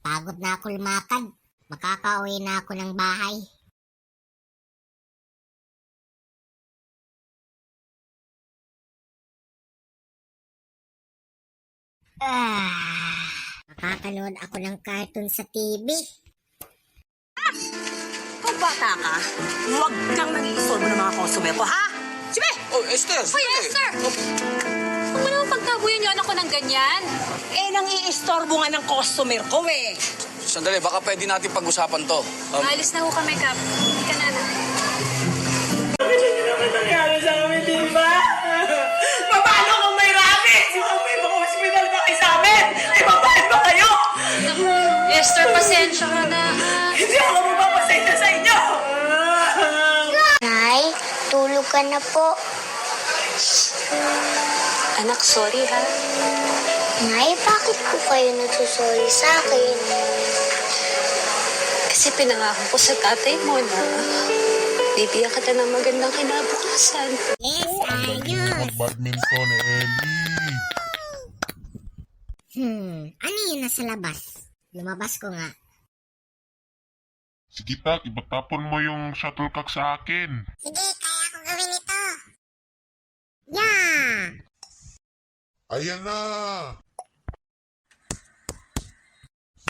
Pagod na ako lumakad. Makakauwi na ako ng bahay. Makakanood ako ng cartoon sa TV. Kung bata ka, huwag kang nang-iisorbo ng mga customer ko, ha? Sige! Oh, Esther! Uy, Esther! Huwag mo naman pagtabuyan yun ako ng ganyan. Eh, nang-iistorbo nga ng customer ko, eh. Sandali, baka pwede natin pag-usapan to. Alis na ho kami, Kap. Hindi ka na na. Hindi naman nangyari sa amin, di ba? Paano kung may rabbit? May mga hospital pa kayo sa amin? Ay, babayad ba kayo? Naku, Esther, pasensya ka na, ha? Hindi ako mapapasensya sa inyo! Nay, tulog ka na po. Anak, sorry, ha? Nay, bakit po kayo nagsusorry sa akin? Kasi pinangako ko sa tatay mo na bibigyan kita ng magandang kinabukasan. Yes, ayos. Badminton, Ellie. Ano yun nasa labas? Lumabas ko nga. Sige tak, ibatapon mo yung shuttlecock sa akin. Sige, kaya ko gawin ito. Yeah! Ayan na!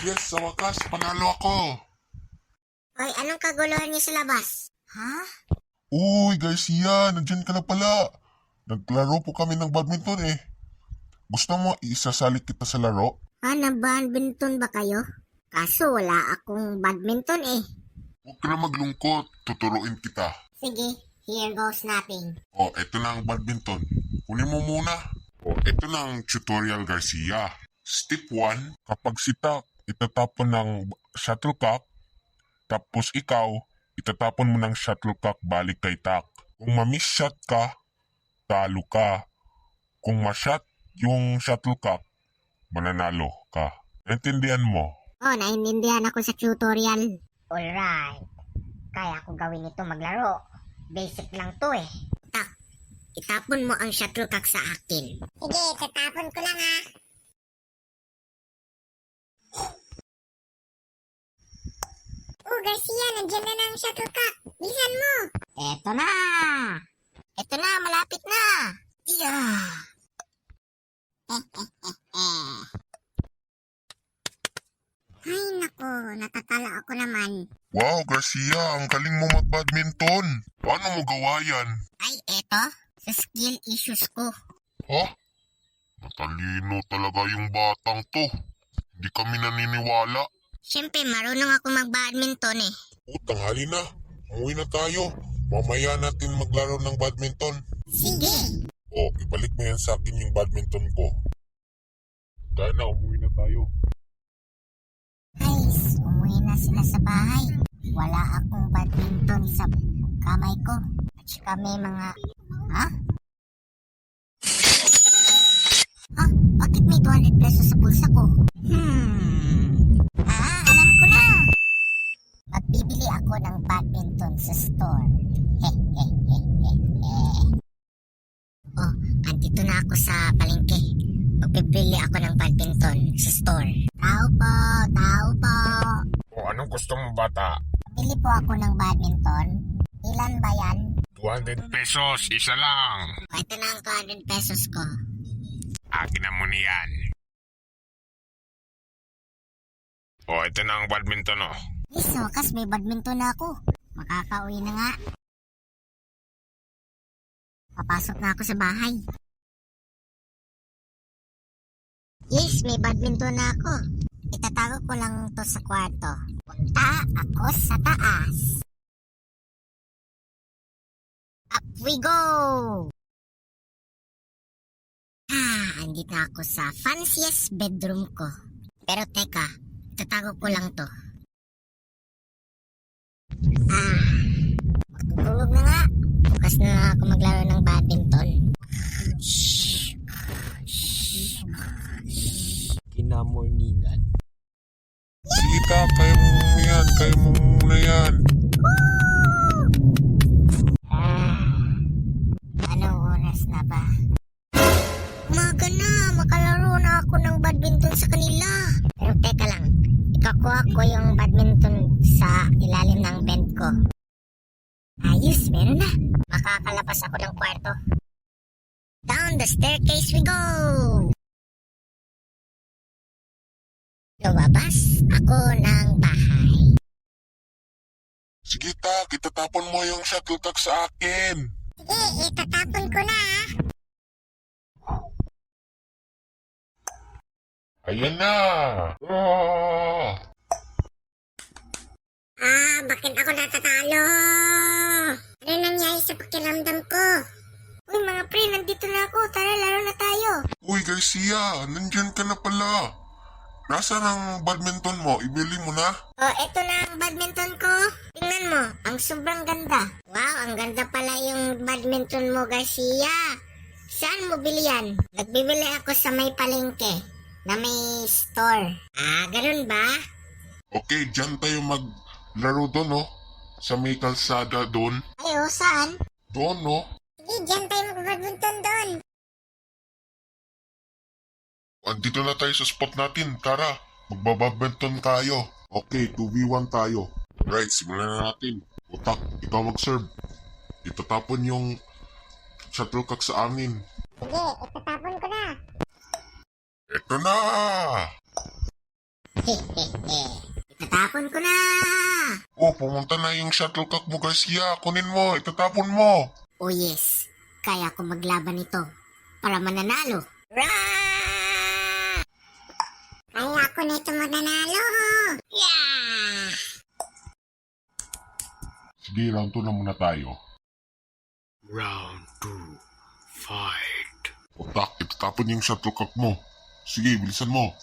Yes, sa wakas, panalo ako. Hoy, anong kaguluhan niyo sa labas? Ha? Uy, Garcia, nandyan ka na pala. Naglaro po kami ng badminton eh. Gusto mo isasali kita sa laro? Badminton ba kayo? Kaso wala akong badminton eh. Huwag ka na maglungkot, tuturuin kita. Sige, here goes nothing. O, eto na ang badminton. Kunin mo muna. O, eto na ang tutorial, Garcia. Step 1, kapag sitak, itatapon ng shuttlecock. Tapos ikaw, itatapon mo ng shuttlecock balik kay Tak. Kung ma-miss shot ka, talo ka. Kung ma-shot yung shuttlecock, mananalo ka. Naintindihan mo? Oh, naiintindihan ako sa tutorial. Alright. Kaya ko gawin ito maglaro. Basic lang to eh. Tak, itapon mo ang shuttlecock sa akin. Sige, tatapon ko lang ha. Oh, Garcia, nandiyan na ng shuttlecock. Bilisan mo. Eto na. Eto na, malapit na. Yeah. Ay, nako, natatala ako naman. Wow, Garcia, ang galing mo mag-badminton. Paano mo gawa yan? Ay, eto, sa skill issues ko. Ha? Matalino talaga yung batang to. Hindi kami naniniwala. Siyempre, marunong ako mag-badminton eh. Tanghali na. Umuwi na tayo. Mamaya natin maglaro ng badminton. Sige. O, ibalik mo yan sa akin yung badminton ko. Dahil na, umuwi na tayo. Guys, umuwi na sila sa bahay. Wala akong badminton sa kamay ko. At saka may mga... Ha? Ha? Bakit may 200 pesos sa bulsa ko? Alam ko na. Magbibili ako ng badminton sa store. Oh, andito na ako sa palengke. Magbibili ako ng badminton sa store. Tao po, tao po. O, anong gusto mo, bata? Bili po ako ng badminton. Ilan ba yan? 200 pesos, isa lang. Ito na ang 200 pesos ko. Akin na mo niyan. O, ito na ang badminton, o. Yes, wakas may badminton na ako. Makakauwi na nga. Papasok na ako sa bahay. Yes, may badminton na ako. Itatago ko lang to sa kwarto. Punta ako sa taas. Up we go! Andito na ako sa fanciest bedroom ko. Pero teka, itatago ko lang to. Matutulog na nga. Bukas na ako maglaro ng badminton. Kinamorningan. Sige ka, kaya mo yan. Kaya mo muna yan. Anong oras na ba? Umaga na, makalaro na ako ng badminton sa kanila. Pero teka lang, ikaw makuha ko yung badminton sa ilalim ng vent ko. Ayos, meron na. Makakalapas ako ng kwarto. Down the staircase we go! Lumabas ako ng bahay. Sige tak, itatapon mo yung shuttlecock sa akin. Sige, itatapon ko na. Ayan na. Ah! Bakit ako natatalo? Ano nangyari sa pakiramdam ko? Uy, mga pre, nandito na ako. Tara, laro na tayo. Uy Garcia, nandyan ka na pala. Nasaan ang badminton mo? Ibili mo na? Oh, eto na ang badminton ko. Tingnan mo, ang sobrang ganda. Wow, ang ganda pala yung badminton mo, Garcia. Saan mo bili yan? Nagbibili ako sa may palengke na may store. Ganun ba? Okay, dyan tayo maglaro doon, no? Sa may kalsada doon. Ay, saan? Doon, no? Sige, dyan tayo mag-badminton doon. Andito na tayo sa spot natin. Tara, magbabadminton tayo. Okay, 2v1 tayo. Right, simulan na natin. Utak, ikaw mag-serve. Itatapon yung shuttlecock sa amin. Sige, itatapon ko na. Eto na! Itatapon ko na. Oh, pumunta na yung shuttlecock mo, Garcia. Kunin mo, itatapon mo. Oh yes, kaya ko maglaban ito para mananalo. Kaya ako na ito mananalo. Yeah! Sige, round 2 na muna tayo. Round 2. Fight. Utak, itatapon yung shuttlecock mo. Sige, bilisan mo.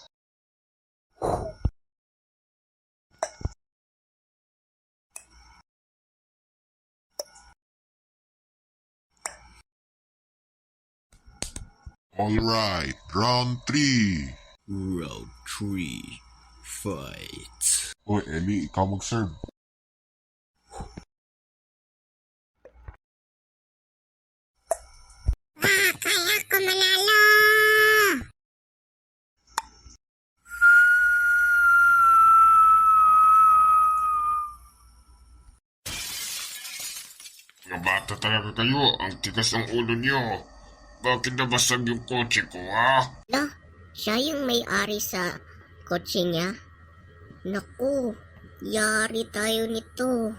Alright, round 3. Round 3. Fight. Oy, Ellie, ikaw mag-serve. Kaya ko manalo. Mga bata talaga kayo, ang tigas ng ulo niyo. Bakit nabasag yung kotse ko, ha? No, siya yung may-ari sa kotse niya. Naku, yari tayo nito.